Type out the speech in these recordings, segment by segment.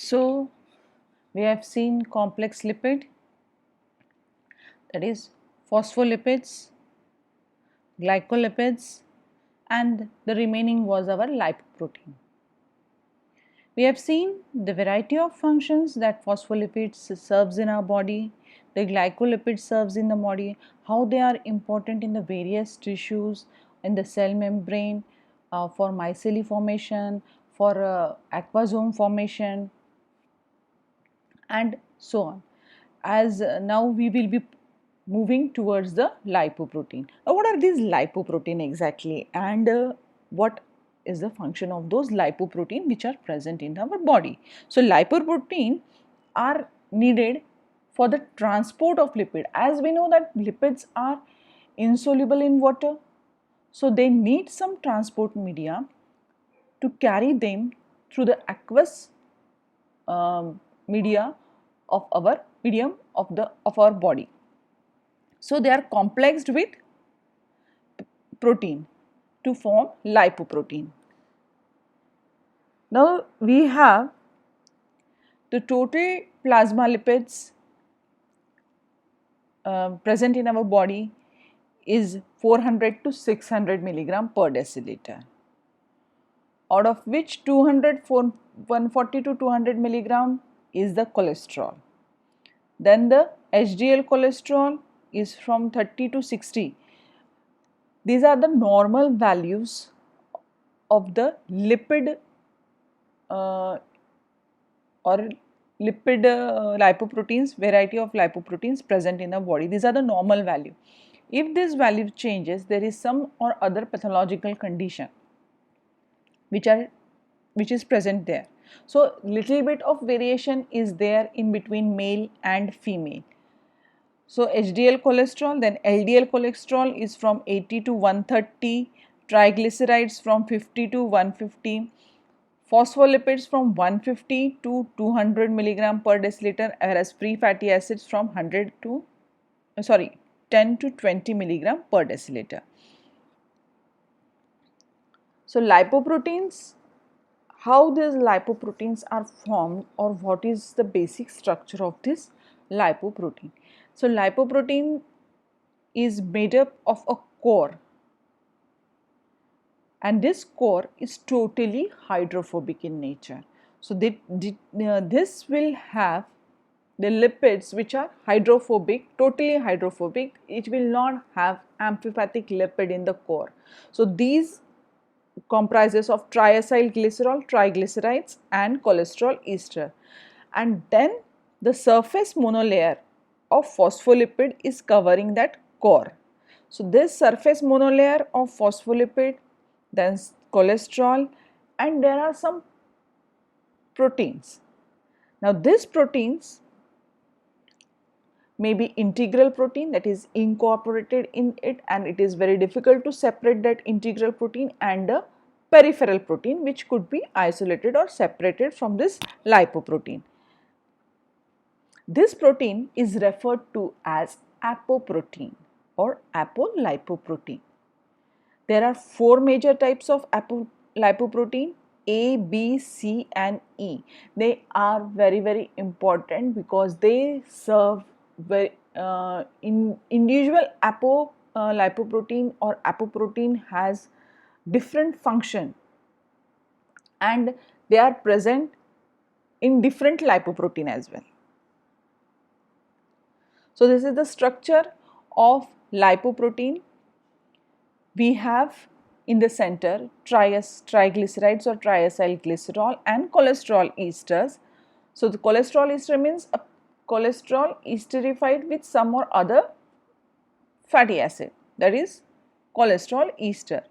So we have seen complex lipid, that is phospholipids, glycolipids, and the remaining was our lipoprotein. We have seen the variety of functions that phospholipids serves in our body, the glycolipid serves in the body, how they are important in the various tissues, in the cell membrane, for micelle formation, for aquasome formation, and so on. As now we will be moving towards the lipoprotein. What are these lipoprotein exactly, and what is the function of those lipoprotein which are present in our body? So lipoprotein are needed for the transport of lipid. As we know that lipids are insoluble in water, so they need some transport media to carry them through the aqueous media of our medium of our body. So they are complexed with protein to form lipoprotein. Now we have the total plasma lipids present in our body is 400 to 600 milligram per deciliter, out of which 140 to 200 milligram is the cholesterol. Then the HDL cholesterol is from 30 to 60. These are the normal values of the lipid or lipid lipoproteins, variety of lipoproteins present in the body. These are the normal value. If this value changes, there is some or other pathological condition which is present there. So little bit of variation is there in between male and female. So HDL cholesterol, then LDL cholesterol is from 80 to 130, triglycerides from 50 to 150, phospholipids from 150 to 200 milligram per deciliter, whereas free fatty acids from 10 to 20 milligram per deciliter. So lipoproteins, how these lipoproteins are formed, or what is the basic structure of this lipoprotein? So lipoprotein is made up of a core, and this core is totally hydrophobic in nature. So this will have the lipids which are hydrophobic, totally hydrophobic. It will not have amphipathic lipid in the core. So these comprises of triacylglycerol, triglycerides, and cholesterol ester. And then the surface monolayer of phospholipid is covering that core. So this surface monolayer of phospholipid, then cholesterol, and there are some proteins. Now these proteins may be integral protein, that is incorporated in it, and it is very difficult to separate that integral protein, and a peripheral protein which could be isolated or separated from this lipoprotein. This protein is referred to as apoprotein or apolipoprotein. There are four major types of lipoprotein: A, B, C and E. They are very important because they serve in individual lipoprotein or apoprotein has different function, and they are present in different lipoprotein as well. So this is the structure of lipoprotein. We have in the center triglycerides or triacylglycerol and cholesterol esters. So the cholesterol ester means a cholesterol esterified with some or other fatty acid, that is cholesterol ester.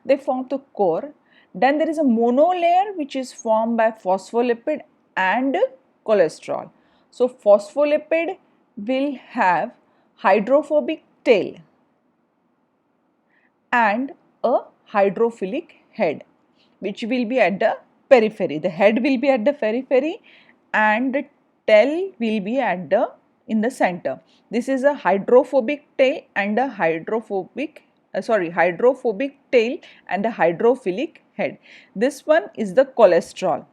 They form the core. Then there is a monolayer which is formed by phospholipid and cholesterol. So phospholipid will have hydrophobic tail and a hydrophilic head, which will be at the periphery. The head will be at the periphery and the tail will be at the in the center. This is a hydrophobic tail and a hydrophobic tail and a hydrophilic head. This one is the cholesterol,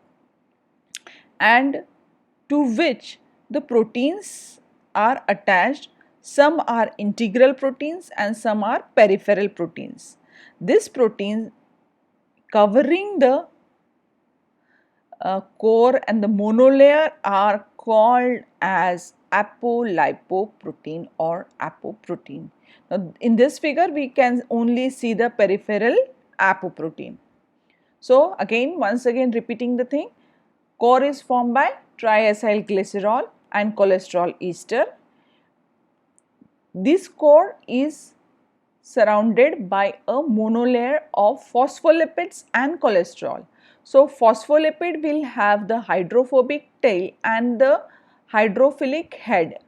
and to which the proteins are attached. Some are integral proteins and some are peripheral proteins. This protein covering the core and the monolayer are called as apolipoprotein or apoprotein. Now, in this figure we can only see the peripheral apoprotein. So, once again repeating the thing, core is formed by triacyl glycerol and cholesterol ester. This core is surrounded by a monolayer of phospholipids and cholesterol. So, phospholipid will have the hydrophobic tail and the hydrophilic head,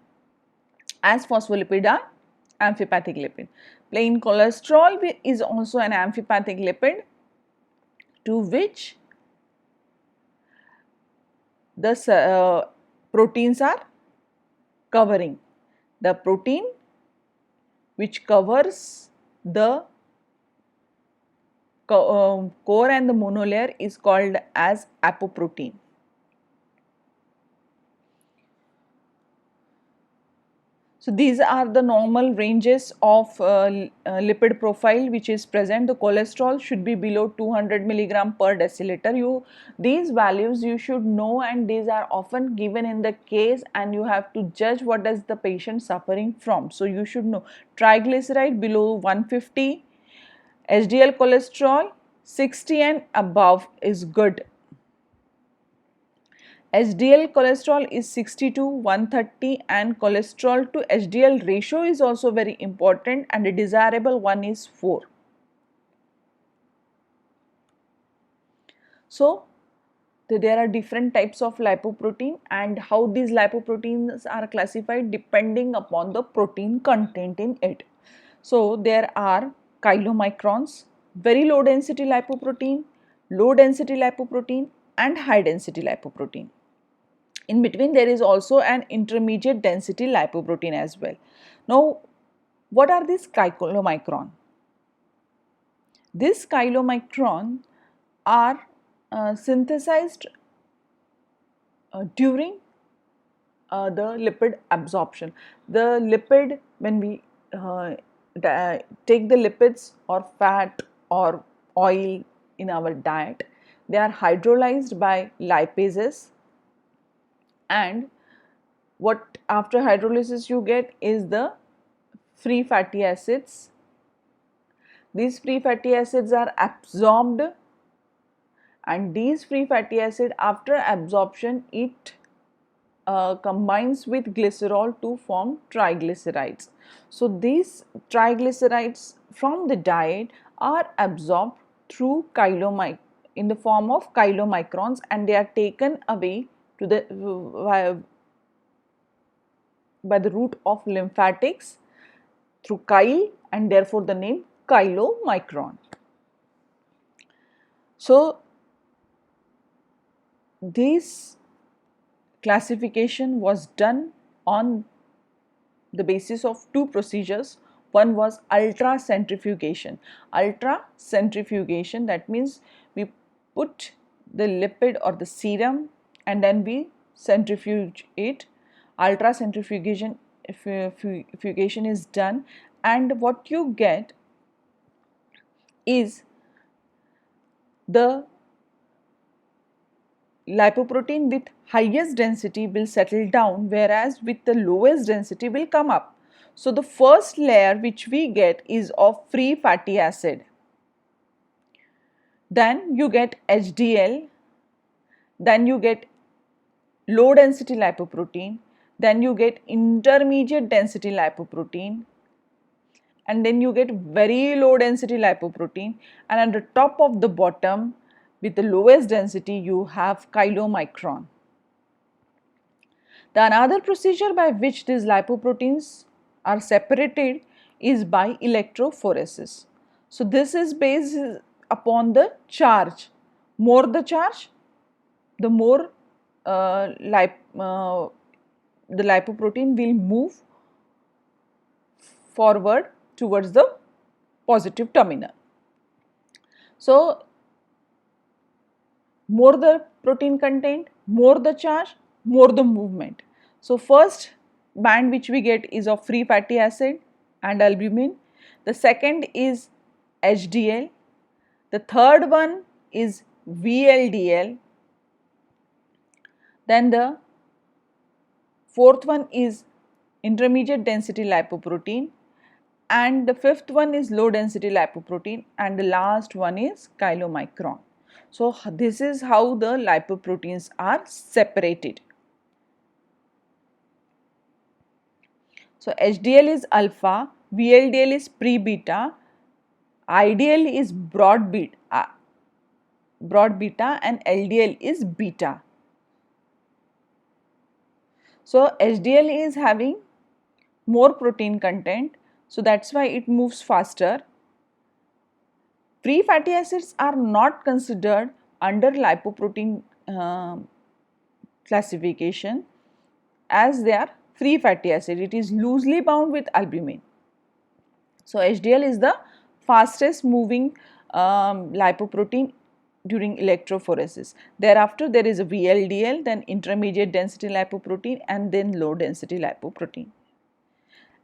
as phospholipid are amphipathic lipid. Plain cholesterol is also an amphipathic lipid, to which the proteins are covering. The protein which covers the core and the monolayer is called as apoprotein. So, these are the normal ranges of lipid profile which is present. The cholesterol should be below 200 milligram per deciliter. These values you should know, and these are often given in the case, and you have to judge what is the patient suffering from. So, you should know triglyceride below 150, HDL cholesterol 60 and above is good. HDL cholesterol is 60 to 130 and cholesterol to HDL ratio is also very important, and a desirable one is 4. So, there are different types of lipoprotein, and how these lipoproteins are classified depending upon the protein content in it. So, there are chylomicrons, very low density lipoprotein, low density lipoprotein and high density lipoprotein. In between there is also an intermediate density lipoprotein as well. Now, what are these chylomicron? These chylomicron are synthesized during the lipid absorption. The lipid, when we take the lipids or fat or oil in our diet, they are hydrolyzed by lipases, and what after hydrolysis you get is the free fatty acids. These free fatty acids are absorbed, and these free fatty acid after absorption it combines with glycerol to form triglycerides. So, these triglycerides from the diet are absorbed through in the form of chylomicrons, and they are taken away to the by the route of lymphatics through chyle, and therefore the name chylomicron. So, this classification was done on the basis of two procedures. One was ultracentrifugation. Ultracentrifugation, that means we put the lipid or the serum and then we centrifuge it. Ultracentrifugation is done, and what you get is the lipoprotein with highest density will settle down, whereas with the lowest density will come up. So, the first layer which we get is of free fatty acid. Then you get HDL, then you get low density lipoprotein, then you get intermediate density lipoprotein, and then you get very low density lipoprotein, and at the top of the bottom with the lowest density you have chylomicron. The another procedure by which these lipoproteins are separated is by electrophoresis. So, this is based upon the charge. More the charge, the more the lipoprotein will move forward towards the positive terminal. So, more the protein content, more the charge, more the movement. So first band which we get is of free fatty acid and albumin. The second is HDL. The third one is VLDL. Then the fourth one is intermediate density lipoprotein, and the fifth one is low density lipoprotein, and the last one is chylomicron. So this is how the lipoproteins are separated. So HDL is alpha, VLDL is pre-beta, IDL is broad beta, and LDL is beta. So HDL is having more protein content, so that's why it moves faster. Free fatty acids are not considered under lipoprotein classification, as they are free fatty acid. It is loosely bound with albumin. So HDL is the fastest moving lipoprotein during electrophoresis. Thereafter there is a VLDL, then intermediate density lipoprotein, and then low density lipoprotein.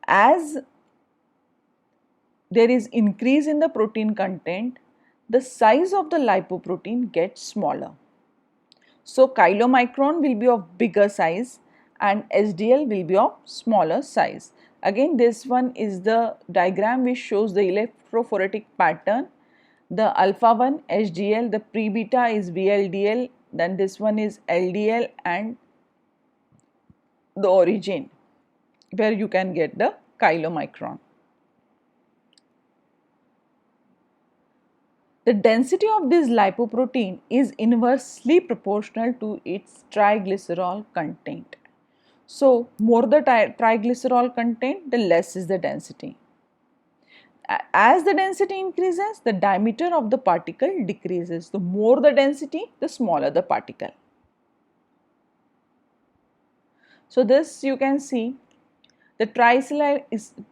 As there is increase in the protein content, the size of the lipoprotein gets smaller. So chylomicron will be of bigger size and HDL will be of smaller size. Again, this one is the diagram which shows the electrophoretic pattern. The alpha one HDL, the pre-beta is VLDL, then this one is LDL, and the origin where you can get the chylomicron. The density of this lipoprotein is inversely proportional to its triglycerol content. So, more the triglycerol content, the less is the density. As the density increases, the diameter of the particle decreases. The more the density, the smaller the particle. So, this you can see the triacyl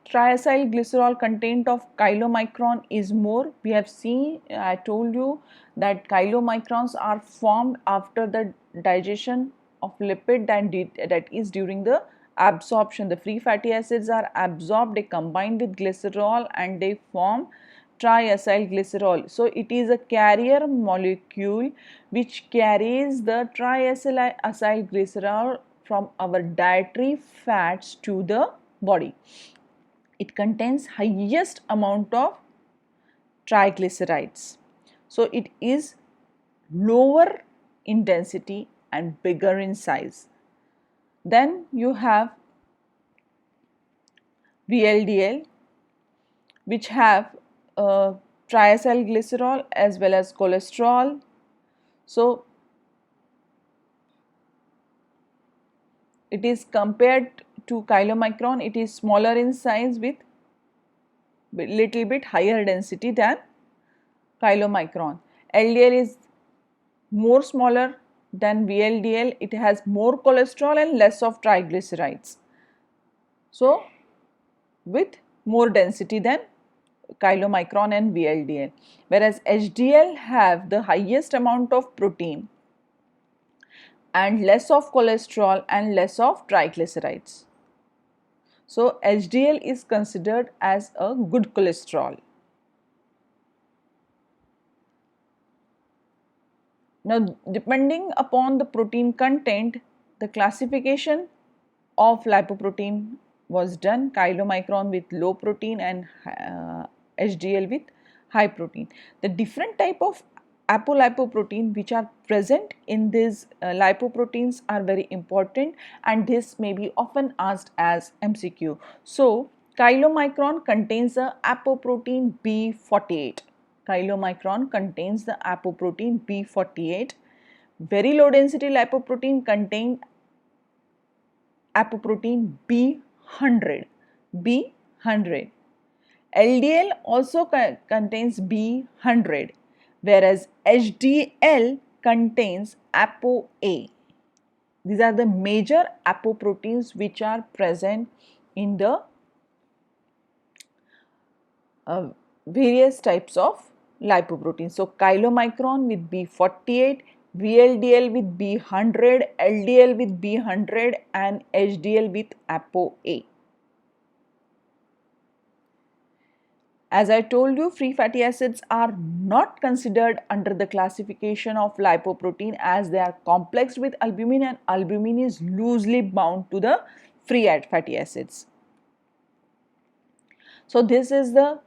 glycerol content of chylomicron is more. We have seen, I told you that chylomicrons are formed after the digestion of lipid that is during the absorption. The free fatty acids are absorbed, they combine with glycerol and they form triacyl glycerol. So it is a carrier molecule which carries the triacyl glycerol from our dietary fats to the body. It contains highest amount of triglycerides. So it is lower in density and bigger in size. Then you have VLDL, which have triacyl glycerol as well as cholesterol. So it is compared to chylomicron, it is smaller in size with little bit higher density than chylomicron. LDL is more smaller than VLDL, it has more cholesterol and less of triglycerides. So with more density than chylomicron and VLDL, whereas HDL have the highest amount of protein and less of cholesterol and less of triglycerides. So HDL is considered as a good cholesterol. Now, depending upon the protein content, the classification of lipoprotein was done. Chylomicron with low protein and HDL with high protein. The different type of apolipoprotein which are present in these lipoproteins are very important, and this may be often asked as MCQ. So, chylomicron contains the apoprotein B48. Chylomicron contains the apoprotein B48. Very low density lipoprotein contain apoprotein B100. B100. LDL also contains B100, whereas HDL contains ApoA. These are the major apoproteins which are present in the various types of lipoproteins. So chylomicron with B48, VLDL with B100, LDL with B100 and HDL with ApoA. As I told you, free fatty acids are not considered under the classification of lipoprotein as they are complexed with albumin, and albumin is loosely bound to the free fatty acids. So this is the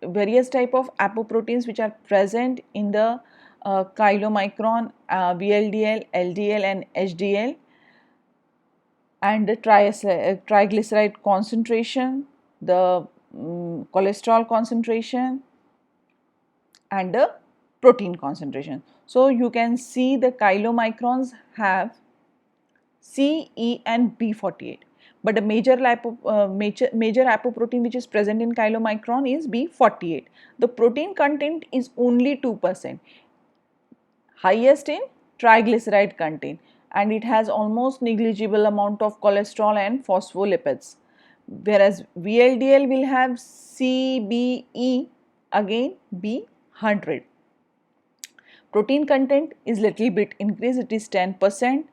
various type of apoproteins which are present in the chylomicron, VLDL, LDL and HDL, and the triglyceride concentration, the cholesterol concentration and the protein concentration. So you can see the chylomicrons have C, E and B48, but the major apoprotein which is present in chylomicron is B48. The protein content is only 2%, highest in triglyceride content, and it has almost negligible amount of cholesterol and phospholipids, whereas VLDL will have C, B, E, again B100. Protein content is little bit increased, it is 10%.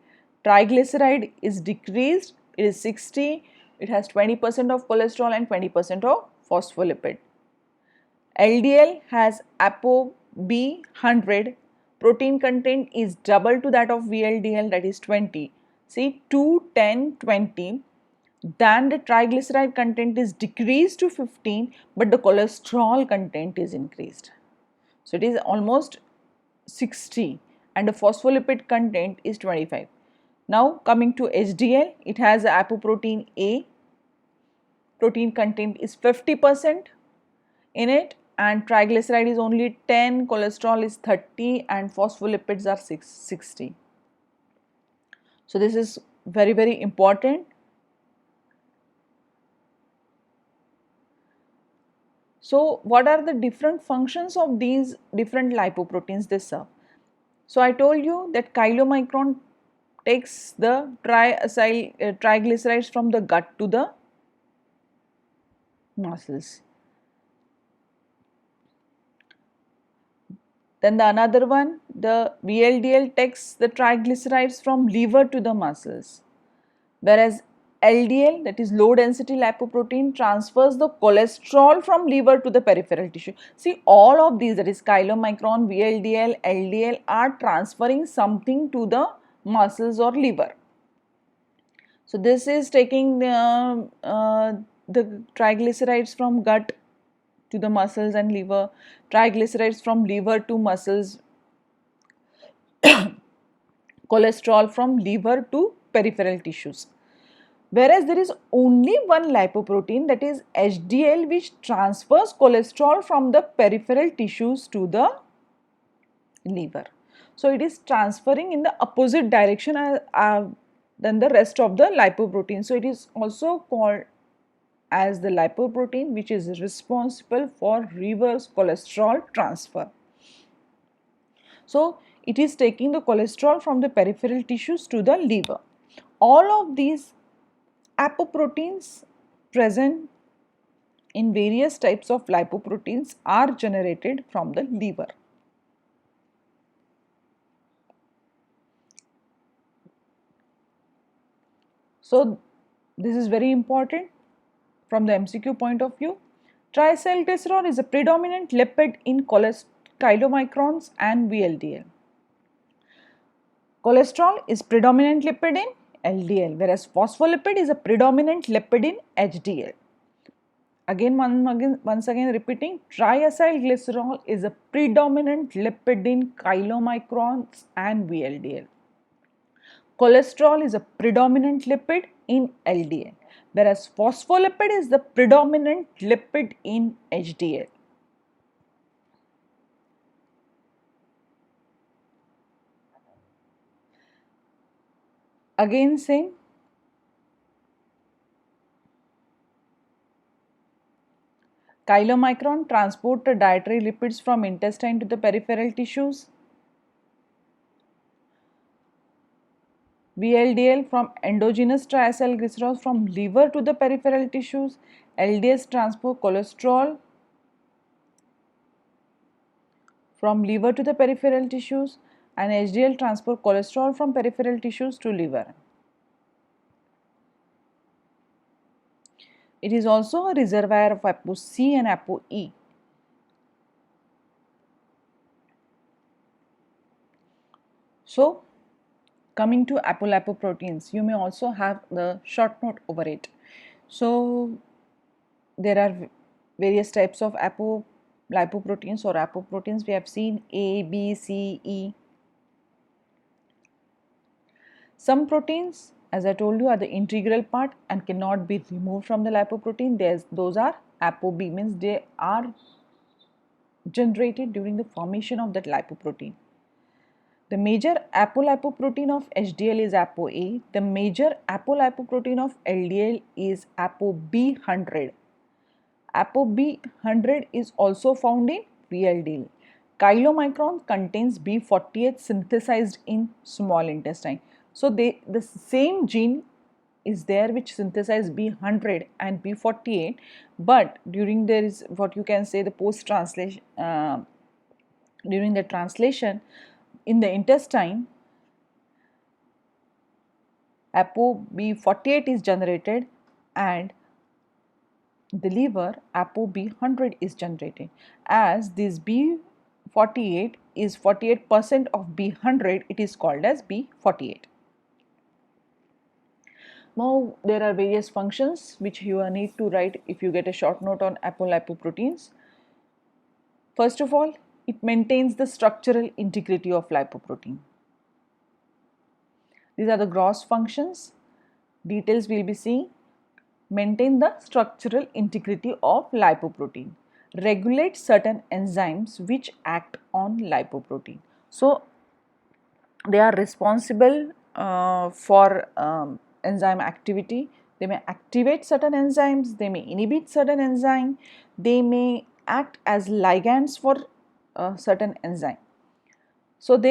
Triglyceride is decreased, it is 60. It has 20% of cholesterol and 20% of phospholipid. LDL has ApoB 100. Protein content is double to that of VLDL, that is 20. See, 2, 10, 20. Then the triglyceride content is decreased to 15, but the cholesterol content is increased. So it is almost 60 and the phospholipid content is 25. Now coming to HDL, it has apoprotein A. Protein content is 50% in it, and triglyceride is only 10, cholesterol is 30 and phospholipids are 60. So this is very important. So what are the different functions of these different lipoproteins they serve? So I told you that chylomicron takes the triglycerides from the gut to the muscles. Then the another one, the VLDL takes the triglycerides from liver to the muscles, whereas LDL, that is low density lipoprotein, transfers the cholesterol from liver to the peripheral tissue. See, all of these, that is chylomicron, VLDL, LDL, are transferring something to the muscles or liver. So this is taking the triglycerides from gut to the muscles and liver, triglycerides from liver to muscles, cholesterol from liver to peripheral tissues. Whereas there is only one lipoprotein, that is HDL, which transfers cholesterol from the peripheral tissues to the liver. So it is transferring in the opposite direction than the rest of the lipoprotein. So it is also called as the lipoprotein which is responsible for reverse cholesterol transfer. So it is taking the cholesterol from the peripheral tissues to the liver. All of these apoproteins present in various types of lipoproteins are generated from the liver. So this is very important from the MCQ point of view. Triacylglycerol is a predominant lipid in chylomicrons and VLDL. Cholesterol is predominant lipid in LDL, whereas phospholipid is a predominant lipid in HDL. Once again repeating, triacylglycerol is a predominant lipid in chylomicrons and VLDL. Cholesterol is a predominant lipid in LDL, whereas phospholipid is the predominant lipid in HDL. Again same, chylomicron transport the dietary lipids from intestine to the peripheral tissues. VLDL from endogenous triacylglycerols from liver to the peripheral tissues. LDS transport cholesterol from liver to the peripheral tissues, and HDL transport cholesterol from peripheral tissues to liver. It is also a reservoir of ApoC and ApoE. So, coming to apolipoproteins, you may also have the short note over it. So, there are various types of lipoproteins or apoproteins. We have seen A, B, C, E. Some proteins, as I told you, are the integral part and cannot be removed from the lipoprotein. Those are ApoB, means they are generated during the formation of that lipoprotein. The major apolipoprotein of HDL is ApoA. The major apolipoprotein of LDL is ApoB100. ApoB100 is also found in VLDL. Chylomicron contains B48 synthesized in small intestine. So the same gene is there which synthesize B100 and B48, but during there is what you can say the post translation, during the translation in the intestine, ApoB48 is generated and the liver ApoB100 is generated. As this B48 is 48% of B100, it is called as B48. Now there are various functions which you need to write if you get a short note on apolipoproteins. First of all, it maintains the structural integrity of lipoprotein. These are the gross functions. Details we will be seeing. Maintain the structural integrity of lipoprotein. Regulate certain enzymes which act on lipoprotein. So, they are responsible for enzyme activity. They may activate certain enzymes, they may inhibit certain enzyme, they may act as ligands for certain enzyme. So,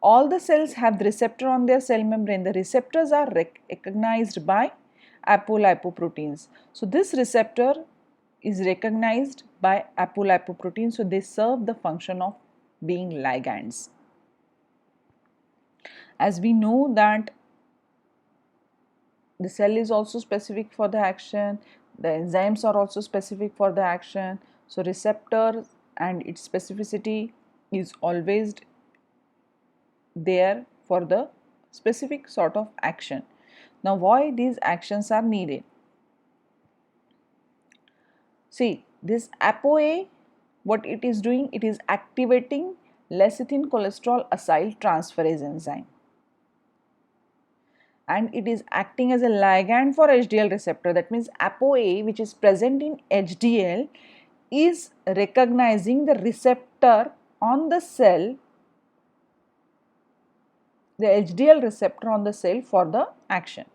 all the cells have the receptor on their cell membrane. The receptors are recognized by apolipoproteins. So, this receptor is recognized by apolipoproteins. So, they serve the function of being ligands. As we know that the cell is also specific for the action, the enzymes are also specific for the action. So, receptor and its specificity is always there for the specific sort of action. Now, why these actions are needed? See, this ApoA, what it is doing, it is activating lecithin cholesterol acyl transferase enzyme, and it is acting as a ligand for HDL receptor. That means ApoA, which is present in HDL, is recognizing the receptor on the cell, the HDL receptor on the cell for the action.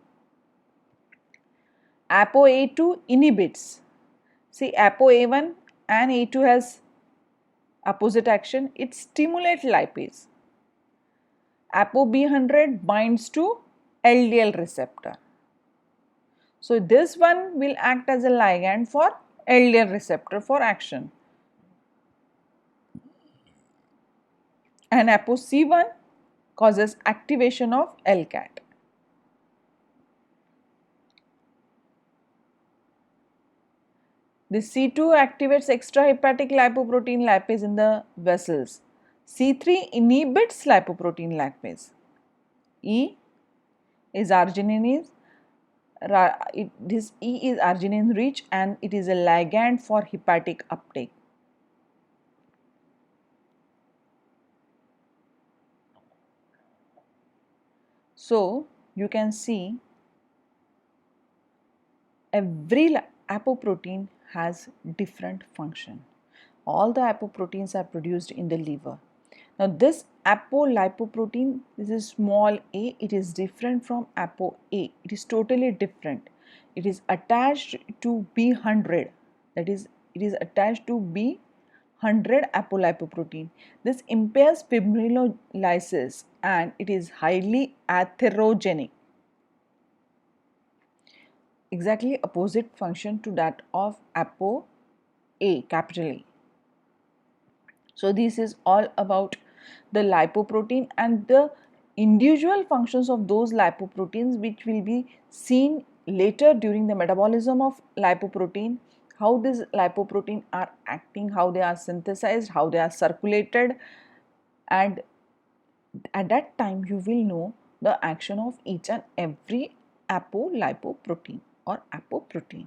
ApoA2 inhibits. See, ApoA1 and A2 has opposite action. It stimulates lipase. ApoB100 binds to LDL receptor. So, this one will act as a ligand for LDL receptor for action. And ApoC1 causes activation of LCAT. The C2 activates extrahepatic lipoprotein lipase in the vessels. C3 inhibits lipoprotein lipase. E is arginine. This E is arginine rich and it is a ligand for hepatic uptake. So, you can see every apoprotein has different function. All the apoproteins are produced in the liver. Now, this apolipoprotein, this is small a, it is different from ApoA. It is totally different. It is attached to B100, that is, it is attached to B100 apolipoprotein. This impairs fibrinolysis and it is highly atherogenic. Exactly opposite function to that of ApoA, capital A. So, this is all about the lipoprotein and the individual functions of those lipoproteins, which will be seen later during the metabolism of lipoprotein, how these lipoprotein are acting, how they are synthesized, how they are circulated, and at that time you will know the action of each and every apolipoprotein or apoprotein.